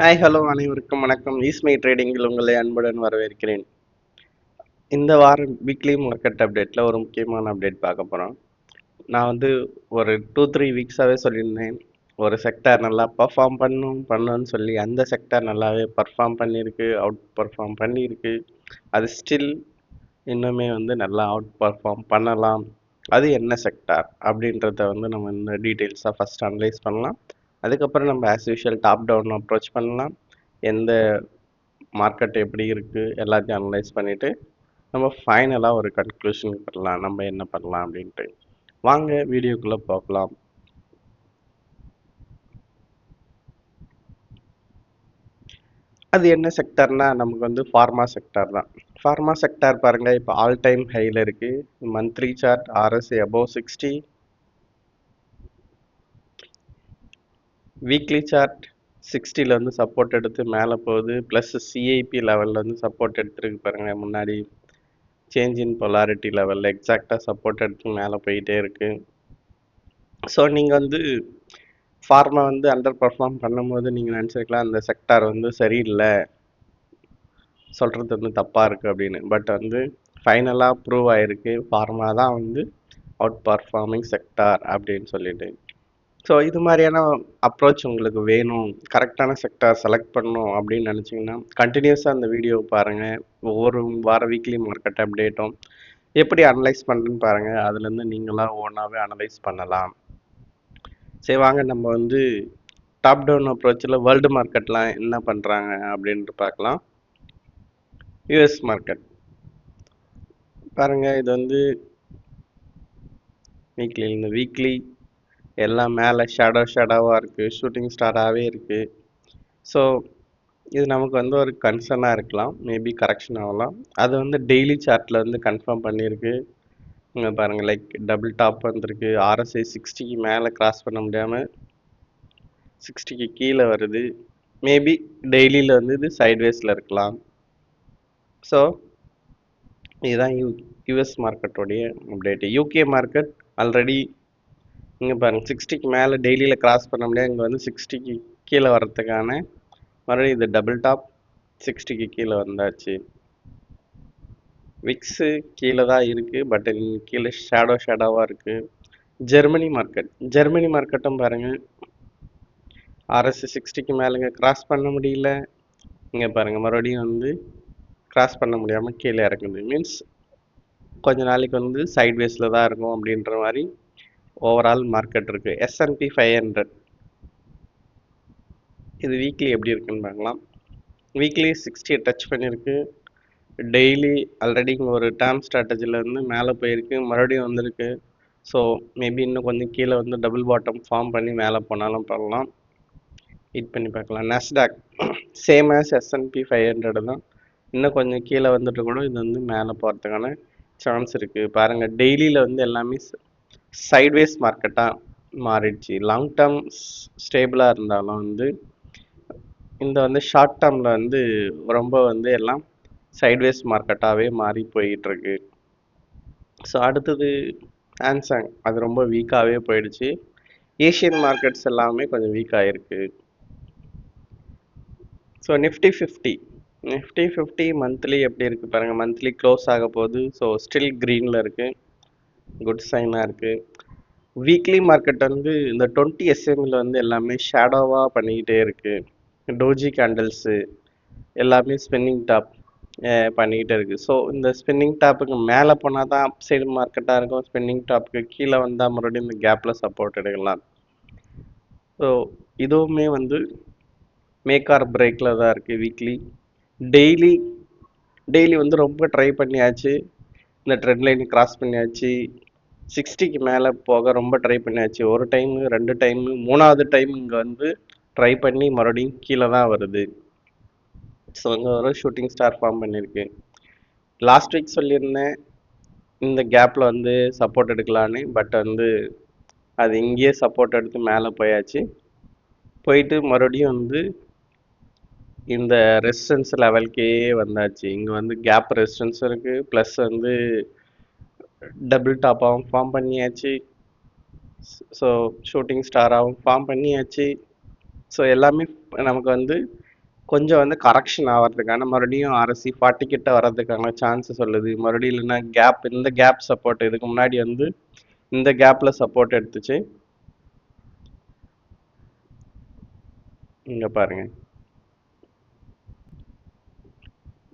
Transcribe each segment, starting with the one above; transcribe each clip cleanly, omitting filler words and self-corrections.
Hi hello அனைவருக்கும் வணக்கம். ஈஸ்மை ட்ரேடிங்கில் உங்களை அன்புடன் வரவேற்கிறேன். இந்த வாரம் வீக்லி மார்க்கெட் அப்டேட்டில் ஒரு முக்கியமான அப்டேட் பார்க்க போகிறோம். நான் ஒரு 2-3 வீக்ஸாகவே சொல்லியிருந்தேன், ஒரு செக்டார் நல்லா பண்ணுன்னு சொல்லி அந்த செக்டார் நல்லாவே பர்ஃபார்ம் பண்ணியிருக்கு, அவுட் பர்ஃபார்ம் பண்ணியிருக்கு. அது ஸ்டில் இன்னுமே நல்லா அவுட் பர்ஃபார்ம் பண்ணலாம். அது என்ன செக்டார் அப்படின்றத நம்ம இந்த டீட்டெயில்ஸாக ஃபஸ்ட் அனலைஸ் பண்ணலாம். அதுக்கப்புறம் நம்ம as usual top down approach பண்ணலாம். எந்த மார்க்கெட் எப்படி இருக்குது எல்லாத்தையும் அனலைஸ் பண்ணிவிட்டு நம்ம ஃபைனலாக ஒரு கன்க்ளூஷனுக்கு வரலாம், நம்ம என்ன பண்ணலாம் அப்படின்ட்டு. வாங்க வீடியோக்குள்ளே பார்க்கலாம். அது என்ன செக்டர்னா நமக்கு ஃபார்மா செக்டார் தான். ஃபார்மா செக்டார் பாருங்கள், இப்போ ஆல் டைம் ஹையில் இருக்குது. Monthly chart RSI above 60, weekly chart 60 support எடுத்து மேலே போகுது. ப்ளஸ் CIP லெவலில் சப்போர்ட் எடுத்துருக்கு பாருங்கள். முன்னாடி சேஞ்ச் இன் பொலாரிட்டி லெவலில் எக்ஸாக்டாக சப்போர்ட் எடுத்து மேலே போயிட்டே இருக்குது. ஸோ நீங்கள் ஃபார்மா அண்டர் பர்ஃபார்ம் பண்ணும்போது நீங்கள் நினச்சிருக்கலாம் அந்த செக்டார் சரியில்லை, சொல்கிறது தப்பாக இருக்குது அப்படின்னு. பட் ஃபைனலாக ப்ரூவ் ஆகிருக்கு, ஃபார்மா தான் அவுட் பர்ஃபார்மிங் செக்டார் அப்படின்னு சொல்லிட்டு. ஸோ இது மாதிரியான அப்ரோச் உங்களுக்கு வேணும், கரெக்டான செக்டார் செலக்ட் பண்ணணும் அப்படின்னு நினச்சிங்கன்னா கண்டினியூஸாக அந்த வீடியோவை பாருங்கள். ஒவ்வொரு வார வீக்லி மார்க்கெட் அப்டேட்டும் எப்படி அனலைஸ் பண்ணுறேன்னு பாருங்கள். அதுலேருந்து நீங்களாம் ஓனாகவே அனலைஸ் பண்ணலாம். சரி வாங்க நம்ம டாப் டவுன் அப்ரோச்சில் வேர்ல்டு மார்க்கெட்லாம் என்ன பண்ணுறாங்க அப்படின்ட்டு பார்க்கலாம். யூஎஸ் மார்க்கெட் பாருங்கள், இது வீக்லி எல்லாம் மேலே ஷேடோவாக இருக்குது, ஷூட்டிங் ஸ்டாராகவே இருக்குது. ஸோ இது நமக்கு ஒரு கன்சர்னாக இருக்கலாம், மேபி கரெக்ஷன் ஆகலாம். அது டெய்லி சார்ட்டில் கன்ஃபார்ம் பண்ணியிருக்கு. இங்கே பாருங்கள், லைக் டபுள் டாப் வந்திருக்கு. RSI 60க்கு மேலே கிராஸ் பண்ண முடியாமல் 60க்கு கீழே வருது. மேபி டெய்லியில் இது சைட்வேஸில் இருக்கலாம். ஸோ இதுதான் யூஎஸ் மார்க்கெட்டோடைய அப்டேட்டு. யூகே மார்க்கெட் ஆல்ரெடி இங்கே பாருங்கள் 60க்கு மேலே டெய்லியில் கிராஸ் பண்ண முடியாது. இங்கே 60க்கு கீழே வர்றதுக்கான மறுபடியும் இது டபுள் டாப் 60க்கு கீழே வந்தாச்சு. விக்ஸு கீழே தான் இருக்குது, பட் கீழே ஷேடோவாக இருக்குது. ஜெர்மனி மார்க்கெட்டும் பாருங்கள், RSI 60க்கு மேலேங்க கிராஸ் பண்ண முடியல. இங்கே பாருங்கள், மறுபடியும் கிராஸ் பண்ண முடியாமல் கீழே இறங்குது. மீன்ஸ் கொஞ்ச நாளைக்கு சைட்வேஸில் தான் இருக்கும் அப்படின்ற மாதிரி ஓவரால் மார்க்கெட் இருக்குது. S&P 500 இது வீக்லி எப்படி இருக்குன்னு பார்க்கலாம். வீக்லி 60 டச் பண்ணியிருக்கு. டெய்லி ஆல்ரெடி இங்கே ஒரு டேர்ம் ஸ்ட்ராட்டஜியில் மேலே போயிருக்கு, மறுபடியும் வந்திருக்கு. ஸோ மேபி இன்னும் கொஞ்சம் கீழே டபுள் பாட்டம் ஃபார்ம் பண்ணி மேலே போனாலும் பண்ணலாம். வெயிட் பண்ணி பார்க்கலாம். நாஸ்டாக் சேம் ஆஸ் S&P 500 தான். இன்னும் கொஞ்சம் கீழே வந்துட்டு கூட இது மேலே போகிறதுக்கான சான்ஸ் இருக்குது. பாருங்கள், டெய்லியில் எல்லாமே சைட்வேஸ் மார்க்கெட்டாக மாறிடுச்சு. லாங் டேர்ம் ஸ்டேபிளாக இருந்தாலும் இந்த ஷார்ட் டேர்மில் ரொம்ப எல்லாம் சைட்வேஸ் மார்க்கெட்டாகவே மாறி போயிட்டுருக்கு. ஸோ அடுத்தது ஹான்சாங், அது ரொம்ப வீக்காகவே போயிடுச்சு. ஏஷியன் மார்க்கெட்ஸ் எல்லாமே கொஞ்சம் வீக்காக இருக்குது. ஸோ நிஃப்டி 50 மந்த்லி எப்படி இருக்குது பாருங்கள். மந்த்லி க்ளோஸ் ஆக போகுது. ஸோ ஸ்டில் க்ரீனில் இருக்குது, குட் சைனாக இருக்குது. வீக்லி மார்க்கெட் இந்த 20 SMல எல்லாமே ஷேடோவாக பண்ணிக்கிட்டே இருக்குது. டோஜி கேண்டல்ஸு எல்லாமே ஸ்பின்னிங் டாப் பண்ணிக்கிட்டே இருக்குது. ஸோ இந்த ஸ்பின்னிங் டாப்புக்கு மேலே போனால் தான் அப் சைடு மார்க்கெட்டாக இருக்கும். ஸ்பின்னிங் டாப்புக்கு கீழே வந்தால் மறுபடியும் இந்த கேப்பில் சப்போர்ட் எடுக்கலாம். ஸோ இதுவுமே மேக் ஆர் பிரேக்கில் தான் இருக்குது. வீக்லி டெய்லி ரொம்ப ட்ரை பண்ணியாச்சு, இந்த ட்ரெண்ட் லைன் கிராஸ் பண்ணியாச்சு. 60க்கு மேலே போக ரொம்ப ட்ரை பண்ணியாச்சு. ஒரு டைமு, 2 டைமு, 3வது டைம் இங்கே ட்ரை பண்ணி மறுபடியும் கீழே தான் வருது. ஸோ இங்கே ஒரு ஷூட்டிங் ஸ்டார் ஃபார்ம் பண்ணியிருக்கு. லாஸ்ட் வீக் சொல்லியிருந்தேன் இந்த கேப்பில் சப்போர்ட் எடுக்கலான்னு. பட் அது இங்கேயே சப்போர்ட் எடுத்து மேலே போயிட்டு மறுபடியும் இந்த ரெசிஸ்டன்ஸ் லெவல்க்கே வந்தாச்சு. இங்கே கேப் ரெசிஸ்டன்ஸ் இருக்குது, ப்ளஸ் டபுள் டாப்பாகவும் ஃபார்ம் பண்ணியாச்சு. ஸோ ஷூட்டிங் ஸ்டாராகவும் ஃபார்ம் பண்ணியாச்சு. ஸோ எல்லாமே நமக்கு கொஞ்சம் வந்து கரெக்ஷன் ஆகிறதுக்கான மறுபடியும் ஆர்எஸ்சி 40 கிட்ட வர்றதுக்கான சான்ஸ் சொல்லுது. மறுபடியும் இல்லைன்னா கேப், இந்த கேப் சப்போர்ட் இதுக்கு முன்னாடி வந்து இந்த கேப்பில் சப்போர்ட் எடுத்துச்சு. இங்கே பாருங்க,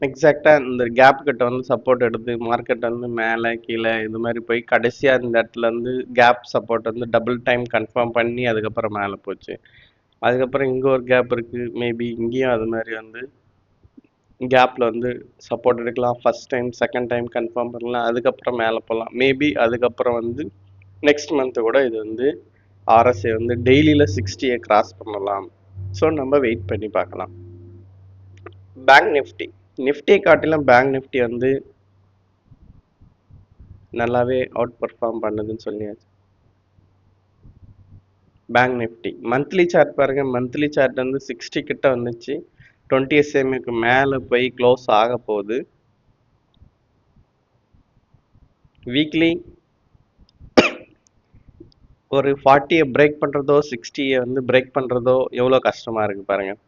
எக்ஸாக்டாக இந்த கேப் கிட்ட வந்து சப்போர்ட் எடுத்து மார்க்கெட் வந்து மேலே கீழே இது மாதிரி போய் கடைசியாக இந்த இடத்துல வந்து கேப் சப்போர்ட் வந்து டபுள் டைம் கன்ஃபார்ம் பண்ணி அதுக்கப்புறம் மேலே போச்சு. அதுக்கப்புறம் இங்கே ஒரு கேப் இருக்குது, மேபி இங்கேயும் அது மாதிரி வந்து கேப்பில் வந்து சப்போர்ட் எடுக்கலாம். First time second time confirm பண்ணலாம், அதுக்கப்புறம் மேலே போகலாம். மேபி அதுக்கப்புறம் வந்து நெக்ஸ்ட் மந்த்து கூட இது வந்து ஆர்எஸ்ஐ வந்து டெய்லியில் 60 கிராஸ் பண்ணலாம். ஸோ நம்ம வெயிட் பண்ணி பார்க்கலாம். பேங்க் நிஃப்டியை காட்டிலும் பேங்க் நிஃப்டி வந்து நல்லாவே அவுட் பர்ஃபார்ம் பண்ணுதுன்னு சொல்லியாச்சு. பேங்க் நிஃப்டி மந்த்லி சார்ட் பாருங்க, மந்த்லி சார்ட் வந்து 60 கிட்ட வந்துச்சு, 20 SMA மேலே போய் க்ளோஸ் ஆக போகுது. வீக்லி ஒரு 40 பிரேக் பண்ணுறதோ 60 வந்து பிரேக் பண்ணுறதோ எவ்வளோ கஷ்டமாக இருக்குது பாருங்கள்.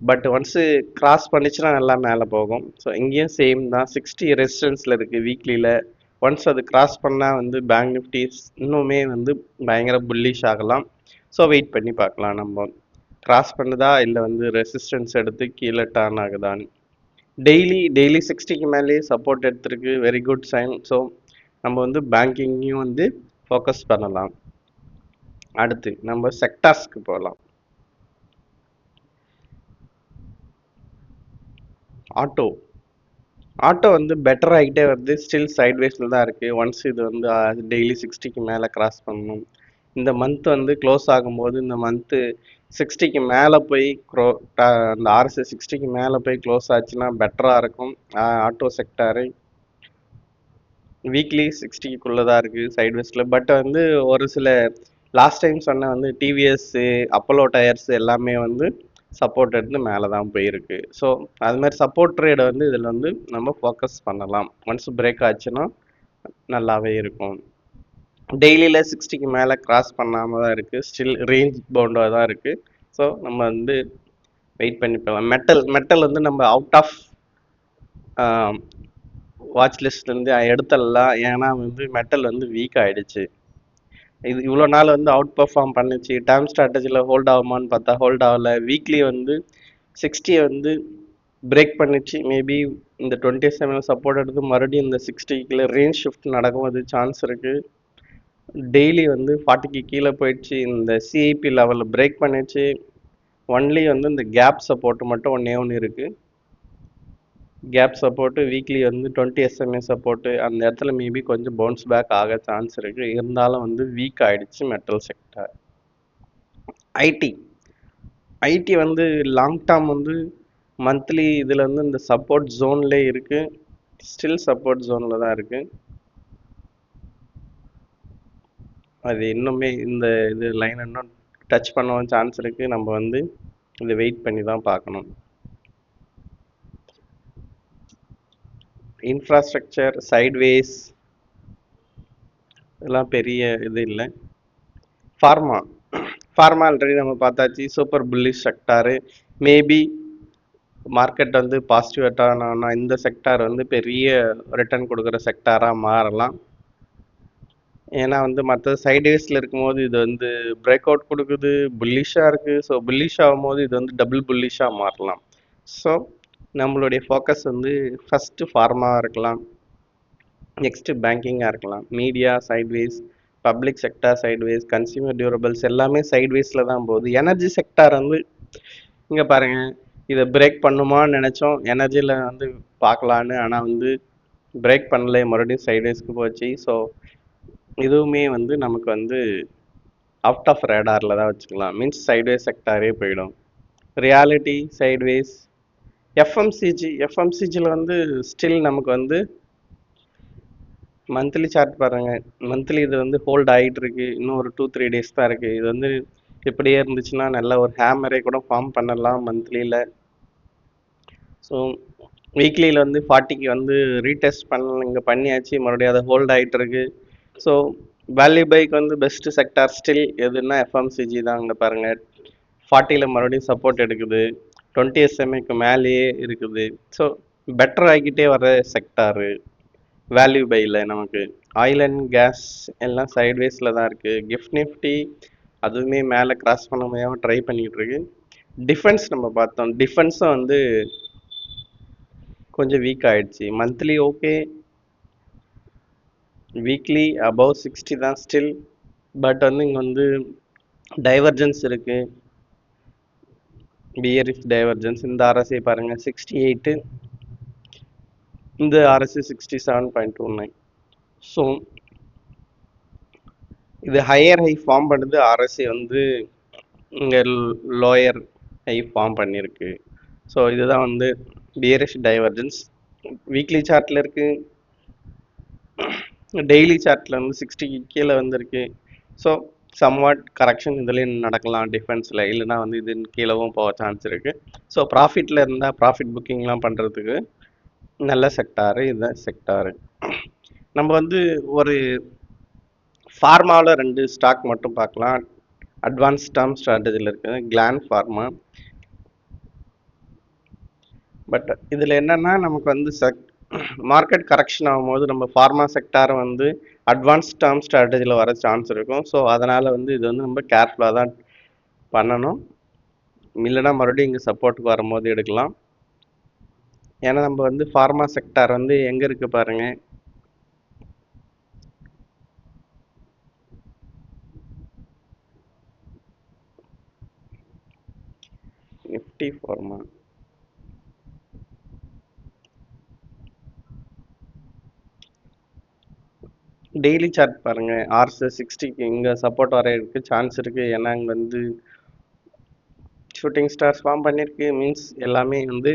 பட் ஒன்ஸு கிராஸ் பண்ணிச்சுன்னா நல்லா மேலே போகும். ஸோ இங்கேயும் சேம் தான், 60 ரெசிஸ்டன்ஸில் இருக்குது வீக்லியில். ஒன்ஸ் அது கிராஸ் பண்ணால் வந்து பேங்க் நிஃப்டி இன்னுமே வந்து பயங்கர புல்லிஷ் ஆகலாம். ஸோ வெயிட் பண்ணி பார்க்கலாம் நம்ம கிராஸ் பண்ணுதா இல்லை வந்து ரெசிஸ்டன்ஸ் எடுத்து கீழே டர்ன் ஆகுதான்னு. டெய்லி 60க்கு மேலேயே சப்போர்ட் எடுத்துருக்கு, வெரி குட் சைன். ஸோ நம்ம வந்து பேங்கிங்கையும் வந்து ஃபோக்கஸ் பண்ணலாம். அடுத்து நம்ம செக்டார்ஸ்க்கு போகலாம். ஆட்டோ வந்து பெட்டர் ஆகிட்டே வருது, ஸ்டில் சைட்வேஸில் தான் இருக்குது. ஒன்ஸ் இது வந்து டெய்லி 60க்கு மேலே கிராஸ் பண்ணணும். இந்த மந்த் வந்து க்ளோஸ் ஆகும்போது இந்த மந்த்து 60க்கு மேலே போய் அந்த ஆர்எஸ்ஐ 60க்கு மேலே போய் க்ளோஸ் ஆச்சுன்னா பெட்டராக இருக்கும். ஆட்டோ செக்டாரு வீக்லி 60க்குள்ளே தான் இருக்குது சைட்வேஸில். பட் வந்து ஒரு சில லாஸ்ட் டைம் சொன்ன வந்து டிவிஎஸ்ஸு, அப்போலோ டயர்ஸ் எல்லாமே வந்து சப்போர்ட் எடுத்து மேலே தான் போயிருக்கு. ஸோ அது மாதிரி சப்போர்ட் ட்ரேடை வந்து இதில் வந்து நம்ம ஃபோக்கஸ் பண்ணலாம். ஒன்ஸ் பிரேக் ஆச்சுன்னா நல்லாவே இருக்கும். டெய்லியில் 60க்கு மேலே கிராஸ் பண்ணாமல் தான் இருக்குது, ஸ்டில் ரேஞ்ச் பவுண்டாக தான் இருக்குது. ஸோ நம்ம வந்து வெயிட் பண்ணி போகலாம். மெட்டல் வந்து நம்ம அவுட் ஆஃப் வாட்ச் லிஸ்ட்லேருந்து எடுத்துடலாம். ஏன்னா வந்து மெட்டல் வந்து வீக் ஆகிடுச்சு. இது இவ்வளோ நாள் வந்து அவுட் பர்ஃபார்ம் பண்ணிச்சு. டேர்ம் ஸ்ட்ராட்டஜியில் ஹோல்ட் ஆகுமான்னு பார்த்தா ஹோல்ட் ஆகலை. வீக்லி வந்து 60 வந்து பிரேக் பண்ணிச்சு. மேபி இந்த 20 SMA சப்போர்ட் எடுத்து மறுபடியும் இந்த 60க்குள்ள ரேஞ்ச் ஷிஃப்ட் நடக்கும்போது சான்ஸ் இருக்குது. டெய்லி வந்து 40க்கு கீழே போயிடுச்சு, இந்த சிஐபி லெவலில் பிரேக் பண்ணிடுச்சு. ஒன்லி வந்து இந்த கேப் சப்போர்ட் மட்டும் ஒன்று இருக்குது. கேப் சப்போர்ட்டு வீக்லி வந்து 20 SMA சப்போர்ட்டு, அந்த இடத்துல மேபி கொஞ்சம் பவுன்ஸ் பேக் ஆக சான்ஸ் இருக்குது. இருந்தாலும் வந்து வீக் ஆகிடுச்சு மெட்டல் செக்டார். ஐடி வந்து லாங் டேர்ம் வந்து மந்த்லி இதில் வந்து இந்த சப்போர்ட் ஜோன்லேயே இருக்குது, ஸ்டில் சப்போர்ட் ஜோனில் தான் இருக்குது. அது இன்னுமே இந்த இது லைன் இன்னும் டச் பண்ணவும் சான்ஸ் இருக்குது. நம்ம வந்து இதை வெயிட் பண்ணி தான் பார்க்கணும். இன்ஃப்ராஸ்ட்ரக்சர் சைட்வேஸ் இதெல்லாம் பெரிய இது இல்லை. ஃபார்மா ஆல்ரெடி நம்ம பார்த்தாச்சு, super bullish sector. Maybe market வந்து பாசிட்டிவாக இந்த செக்டார் வந்து பெரிய ரிட்டர்ன் கொடுக்குற செக்டாராக மாறலாம். ஏன்னா வந்து மற்ற சைட்வேஸில் இருக்கும்போது இது வந்து பிரேக் அவுட் கொடுக்குது, புல்லிஷாக இருக்குது. ஸோ புல்லிஷ் ஆகும்போது இது வந்து டபுள் புல்லிஷாக மாறலாம். ஸோ நம்மளுடைய ஃபோக்கஸ் வந்து ஃபஸ்ட்டு ஃபார்மாவாக இருக்கலாம், நெக்ஸ்ட்டு பேங்கிங்காக இருக்கலாம், media sideways, public sector sideways, consumer durables எல்லாமே சைட்வேஸில் தான் போகுது. எனர்ஜி செக்டார் வந்து இங்கே பாருங்கள், இதை பிரேக் பண்ணுமான்னு நினச்சோம் எனர்ஜியில் வந்து பார்க்கலான்னு, ஆனால் வந்து பிரேக் பண்ணல, மறுபடியும் சைட்வேஸ்க்கு போச்சு. ஸோ இதுவுமே வந்து நமக்கு வந்து அவுட் ஆஃப் ரேடாரில் தான் வச்சுக்கலாம், மீன்ஸ் சைட்வேஸ் செக்டாரே போயிடும். Reality sideways. எஃப்எம்சிஜியில் வந்து ஸ்டில் நமக்கு வந்து மந்த்லி சார்ட் பாருங்கள், மந்த்லி இது வந்து ஹோல்ட் ஆகிட்டு இருக்கு. இன்னும் ஒரு 2-3 டேஸ் தான் இருக்குது. இது வந்து இப்படியே இருந்துச்சுன்னா நல்ல ஒரு ஹேமரே கூட ஃபார்ம் பண்ணலாம் மந்த்லியில். ஸோ வீக்லியில் வந்து 40க்கு வந்து ரீடெஸ்ட் இங்கே பண்ணியாச்சு, மறுபடியும் அதை ஹோல்ட் ஆகிட்டு இருக்கு. ஸோ வேல்யூ பைக்கு வந்து பெஸ்ட்டு செக்டார் ஸ்டில் எதுன்னா எஃப்எம்சிஜி தான். இங்கே பாருங்கள் 40ல் மறுபடியும் சப்போர்ட் எடுக்குது, 20 எஸ்எம்ஏக்கு மேலேயே இருக்குது. ஸோ பெட்டர் ஆகிக்கிட்டே வர செக்டாரு வேல்யூ பையில் நமக்கு. ஆயில் அண்ட் கேஸ் எல்லாம் சைட்வேஸில் தான் இருக்குது. கிஃப்ட் நிஃப்டி அதுவுமே மேலே கிராஸ் பண்ண முடியாமல் ட்ரை பண்ணிகிட்டு இருக்கு. டிஃபென்ஸ் நம்ம பார்த்தோம். டிஃபென்ஸும் வந்து கொஞ்சம் வீக் ஆயிடுச்சு. மந்த்லி ஓகே, வீக்லி அபவ் 60 தான் ஸ்டில். பட் வந்து இங்கே வந்து டைவர்ஜென்ஸ் இருக்குது, பியரிஷ் டைவர்ஜென்ஸ். இந்த ஆர்எஸ்ஐ பாருங்கள் 68, இந்த ஆர்எஸ்ஐ 67.29. ஸோ இது ஹையர் ஹை ஃபார்ம் பண்ணுது, ஆர்எஸ்ஐ வந்து இங்கே லோயர் ஹை ஃபார்ம் பண்ணியிருக்கு. ஸோ இதுதான் வந்து பியரிஷ் டைவர்ஜென்ஸ். வீக்லி சார்ட்டில் இருக்குது, டெய்லி சார்ட்டில் வந்து 60க்கு கீழே வந்திருக்கு. ஸோ சம்வாட் கரெக்ஷன் இதுலேயும் நடக்கலாம் டிஃபென்ஸில், இல்லைனா வந்து இது கீழவும் போக சான்ஸ் இருக்குது. ஸோ ப்ராஃபிட்டில் இருந்தால் ப்ராஃபிட் புக்கிங்லாம் பண்ணுறதுக்கு நல்ல செக்டாரு இதுதான் செக்டாரு. நம்ம வந்து ஒரு ஃபார்மாவில் 2 ஸ்டாக் மட்டும் பார்க்கலாம். அட்வான்ஸ் டேர்ம் ஸ்ட்ராட்டஜியில் இருக்குது கிளான் ஃபார்மா. பட் இதில் என்னென்னா நமக்கு வந்து மார்க்கெட் கரெக்ஷன் ஆகும்போது நம்ம ஃபார்மா செக்டாரை வந்து அட்வான்ஸ் டேர்ம் ஸ்ட்ராட்டஜியில் வர சான்ஸ் இருக்கும். ஸோ அதனால் வந்து இது வந்து நம்ம கேர்ஃபுல்லாக தான் பண்ணணும். இல்லைனா மறுபடியும் இங்கே சப்போர்ட்டுக்கு வரும்போது எடுக்கலாம். ஏன்னா நம்ம வந்து ஃபார்மா செக்டார் வந்து எங்கே இருக்குது பாருங்கள், நிஃப்டி ஃபார்மா டெய்லி சார்ட் பாருங்கள். ஆர்எஸ்எஸ் 60க்கு இங்கே சப்போர்ட் வர இருக்குது சான்ஸ் இருக்குது. ஏன்னா இங்கே வந்து ஷூட்டிங் ஸ்டார்ஸ் ஃபார்ம் பண்ணியிருக்கு. மீன்ஸ் எல்லாமே வந்து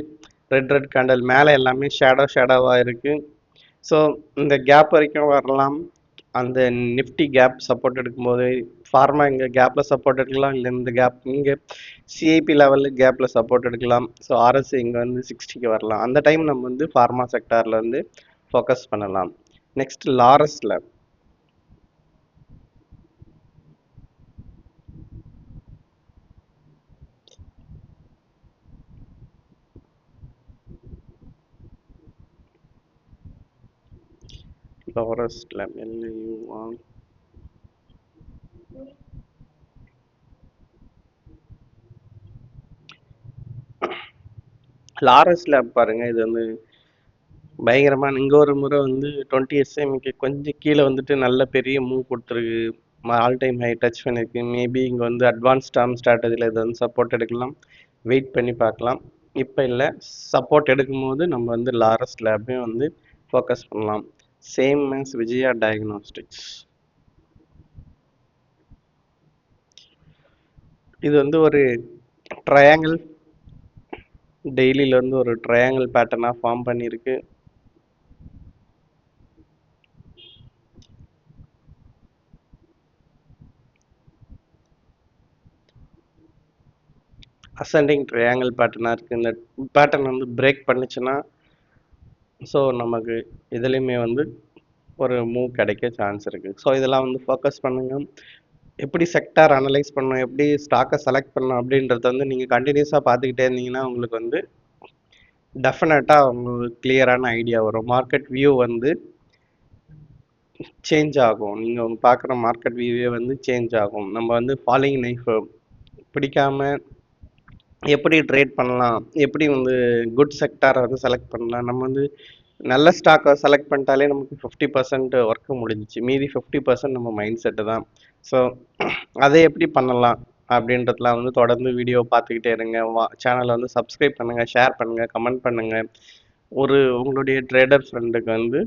ரெட் கேண்டல் மேலே எல்லாமே ஷேடோவாக இருக்குது. ஸோ இந்த கேப் வரைக்கும் வரலாம். அந்த நிஃப்டி கேப் சப்போர்ட் எடுக்கும்போது ஃபார்மா இங்கே கேப்பில் சப்போர்ட் எடுக்கலாம், இல்லை இந்த கேப் இங்கே சிஐபி லெவலில் கேப்பில் சப்போர்ட் எடுக்கலாம். ஸோ ஆர்எஸ்ஐ இங்கே வந்து 60க்கு வரலாம். அந்த டைம் நம்ம வந்து ஃபார்மா செக்டாரில் வந்து ஃபோக்கஸ் பண்ணலாம். நெக்ஸ்ட் லாரஸில் லாரஸ் லேப் பாருங்கள். இது வந்து பயங்கரமாக இங்கே ஒரு முறை வந்து 20 எஸ்எம்க்கு கொஞ்சம் கீழே வந்துட்டு நல்ல பெரிய மூவ் கொடுத்துருக்கு, ஆல் டைம் ஹை டச் பண்ணியிருக்கு. மேபி இங்கே வந்து அட்வான்ஸ் டேர்ம் ஸ்ட்ராட்டஜியில் இது வந்து சப்போர்ட் எடுக்கலாம், வெயிட் பண்ணி பார்க்கலாம். இப்போ இல்லை, சப்போர்ட் எடுக்கும்போது நம்ம வந்து லாரஸ் லேப்பையும் வந்து ஃபோக்கஸ் பண்ணலாம். Same as Vijaya diagnostics. இது வந்து ஒரு ட்ரையாங்கிள், டெய்லியில் வந்து ஒரு ட்ரையாங்கிள் பேட்டர்னாக ஃபார்ம் பண்ணியிருக்கு. அசெண்டிங் ட்ரையாங்கிள் பேட்டர்னாக இருக்குது. இந்த பேட்டர்ன் வந்து பிரேக் பண்ணிச்சுன்னா ஸோ நமக்கு இதுலேயுமே வந்து ஒரு மூவ் கிடைக்க சான்ஸ் இருக்குது. ஸோ இதெல்லாம் வந்து ஃபோக்கஸ் பண்ணுங்கள். எப்படி செக்டார் அனலைஸ் பண்ணணும், எப்படி ஸ்டாக்கை செலக்ட் பண்ணணும் அப்படின்றத வந்து நீங்கள் கண்டினியூஸாக பார்த்துக்கிட்டே இருந்தீங்கன்னா உங்களுக்கு வந்து டெஃபினட்டாக உங்களுக்கு கிளியரான ஐடியா வரும். மார்க்கெட் வியூ வந்து சேஞ்ச் ஆகும். நீங்கள் பார்க்குற மார்க்கெட் வியூவே வந்து சேஞ்ச் ஆகும். நம்ம வந்து ஃபாலிங் நைஃப் பிடிக்காம எப்படி ட்ரேட் பண்ணலாம், எப்படி வந்து குட் செக்டாரை வந்து செலக்ட் பண்ணலாம். நம்ம வந்து நல்ல ஸ்டாக்கை செலக்ட் பண்ணிட்டாலே நமக்கு 50% ஒர்க்கு முடிஞ்சிச்சு. மீதி 50% நம்ம மைண்ட் செட்டு தான். ஸோ அதை எப்படி பண்ணலாம் அப்படின்றதுலாம் வந்து தொடர்ந்து வீடியோ பார்த்துக்கிட்டே இருங்க. சேனலை வந்து சப்ஸ்கிரைப் பண்ணுங்கள், ஷேர் பண்ணுங்கள், கமெண்ட் பண்ணுங்கள். உங்களுடைய ட்ரேடர் ஃப்ரெண்டுக்கு வந்து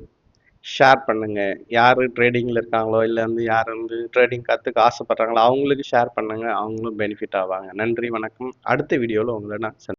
ஷேர் பண்ணுங்கள். யார் ட்ரேடிங்கில் இருக்காங்களோ, இல்லை வந்து யார் வந்து ட்ரேடிங் கற்றுக்க ஆசைப்பட்றாங்களோ அவங்களுக்கு ஷேர் பண்ணுங்கள். அவங்களும் பெனிஃபிட் ஆவாங்க. நன்றி, வணக்கம். அடுத்த வீடியோவில் உங்களை நான்